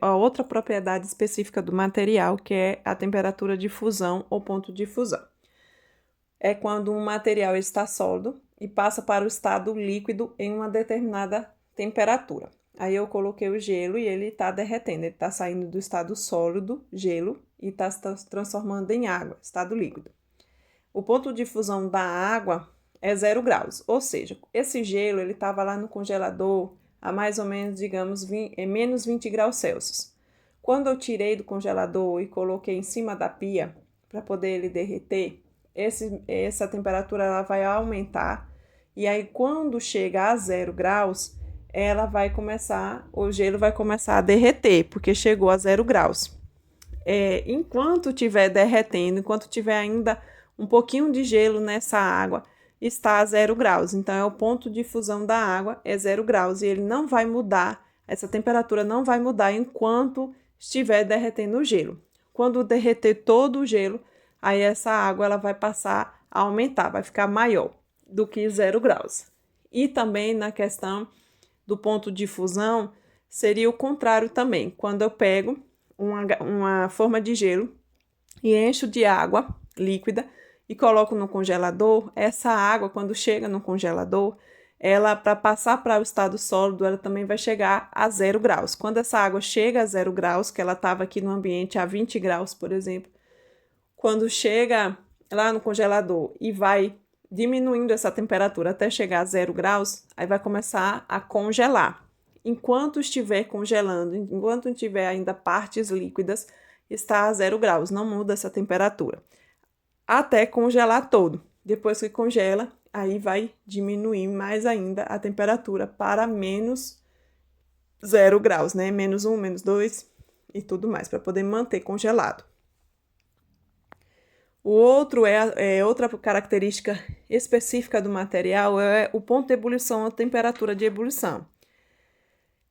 A outra propriedade específica do material, que é a temperatura de fusão ou ponto de fusão. É quando um material está sólido e passa para o estado líquido em uma determinada temperatura. Aí eu coloquei o gelo e ele está derretendo, ele está saindo do estado sólido, gelo, e está se transformando em água, estado líquido. O ponto de fusão da água é 0 graus, ou seja, esse gelo ele estava lá no congelador a mais ou menos, digamos, menos 20 graus Celsius. Quando eu tirei do congelador e coloquei em cima da pia para poder ele derreter, essa temperatura ela vai aumentar e aí quando chega a 0 graus, o gelo vai começar a derreter, porque chegou a 0 graus. Enquanto estiver derretendo, enquanto tiver ainda um pouquinho de gelo nessa água, está a 0 graus. Então, é o ponto de fusão da água, é 0 graus, e ele não vai mudar, essa temperatura não vai mudar enquanto estiver derretendo o gelo. Quando derreter todo o gelo, aí essa água ela vai passar a aumentar, vai ficar maior do que 0 graus. E também na questão do ponto de fusão, seria o contrário também. Quando eu pego uma forma de gelo e encho de água líquida e coloco no congelador, essa água, quando chega no congelador, ela, para passar para o estado sólido, ela também vai chegar a 0 graus. Quando essa água chega a 0 graus, que ela estava aqui no ambiente a 20 graus, por exemplo, quando chega lá no congelador e vai diminuindo essa temperatura até chegar a 0 graus, aí vai começar a congelar. Enquanto estiver congelando, enquanto tiver ainda partes líquidas, está a 0 graus, não muda essa temperatura. Até congelar todo. Depois que congela, aí vai diminuir mais ainda a temperatura para menos 0 graus, né? Menos 1, menos 2 e tudo mais, para poder manter congelado. O outro outra característica específica do material é o ponto de ebulição, a temperatura de ebulição.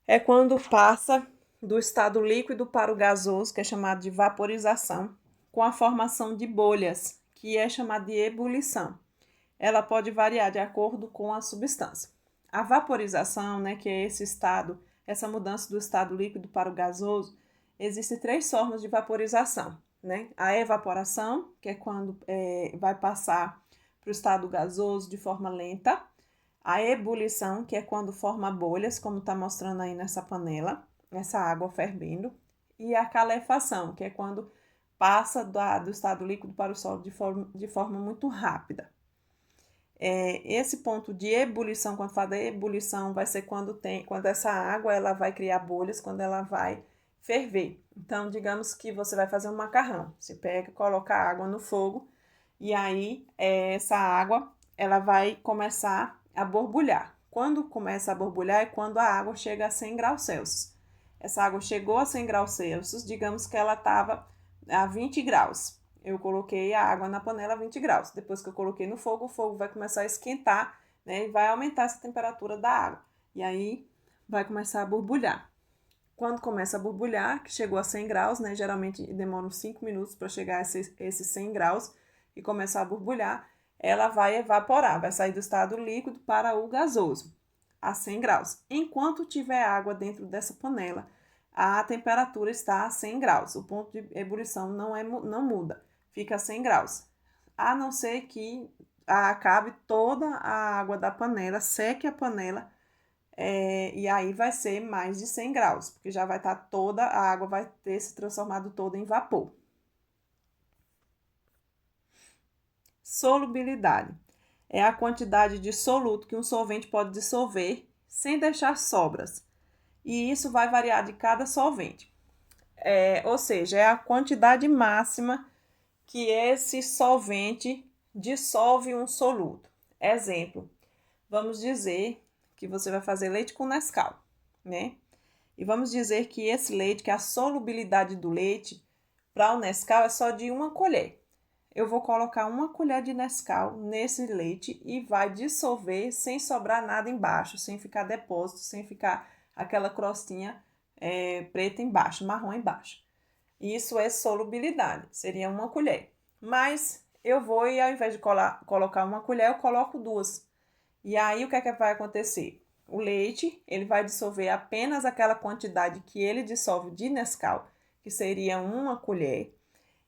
É quando passa do estado líquido para o gasoso, que é chamado de vaporização, com a formação de bolhas, que é chamada de ebulição. Ela pode variar de acordo com a substância. A vaporização, né, que é esse estado, essa mudança do estado líquido para o gasoso, existem 3 formas de vaporização, né? A evaporação, que é quando vai passar para o estado gasoso de forma lenta. A ebulição, que é quando forma bolhas, como está mostrando aí nessa panela, essa água fervendo. E a calefação, que é quando passa do estado líquido para o sólido de forma muito rápida. Esse ponto de ebulição, quando fala da ebulição, vai ser quando essa água ela vai criar bolhas, quando ela vai ferver. Então, digamos que você vai fazer um macarrão. Você pega, coloca a água no fogo e aí essa água ela vai começar a borbulhar. Quando começa a borbulhar é quando a água chega a 100 graus Celsius. Essa água chegou a 100 graus Celsius, digamos que ela estava a 20 graus. Eu coloquei a água na panela a 20 graus. Depois que eu coloquei no fogo, o fogo vai começar a esquentar, né? E vai aumentar essa temperatura da água. E aí vai começar a borbulhar. Quando começa a borbulhar, que chegou a 100 graus, né? Geralmente demora uns 5 minutos para chegar a esses 100 graus e começar a borbulhar, ela vai evaporar, vai sair do estado líquido para o gasoso, a 100 graus. Enquanto tiver água dentro dessa panela, a temperatura está a 100 graus. O ponto de ebulição não muda, fica a 100 graus. A não ser que acabe toda a água da panela, seque a panela, e aí vai ser mais de 100 graus, porque já vai estar toda, a água vai ter se transformado toda em vapor. Solubilidade é a quantidade de soluto que um solvente pode dissolver sem deixar sobras. E isso vai variar de cada solvente. Ou seja, é a quantidade máxima que esse solvente dissolve um soluto. Exemplo, vamos dizer que você vai fazer leite com Nescau, né? E vamos dizer que esse leite, que a solubilidade do leite para o Nescau é só de 1 colher. Eu vou colocar 1 colher de Nescau nesse leite e vai dissolver sem sobrar nada embaixo, sem ficar depósito, sem ficar aquela crostinha preta embaixo, marrom embaixo. Isso é solubilidade, seria 1 colher. Mas eu vou e ao invés de colocar 1 colher, eu coloco 2. E aí o que é que vai acontecer? o leite, ele vai dissolver apenas aquela quantidade que ele dissolve de Nescau, que seria 1 colher.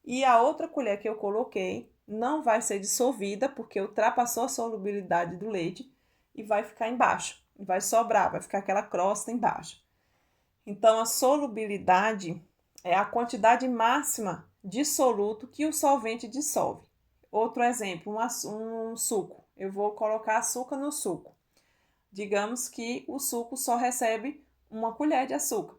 E a outra colher que eu coloquei não vai ser dissolvida, porque ultrapassou a solubilidade do leite e vai ficar embaixo. Vai sobrar, vai ficar aquela crosta embaixo. Então, a solubilidade é a quantidade máxima de soluto que o solvente dissolve. Outro exemplo, um suco. Eu vou colocar açúcar no suco. Digamos que o suco só recebe 1 colher de açúcar.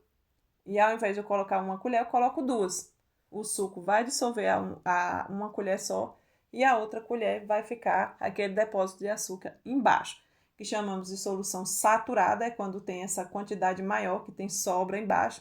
E ao invés de eu colocar 1 colher, eu coloco 2. O suco vai dissolver a 1 colher só e a outra colher vai ficar aquele depósito de açúcar embaixo, que chamamos de solução saturada, é quando tem essa quantidade maior que tem sobra embaixo.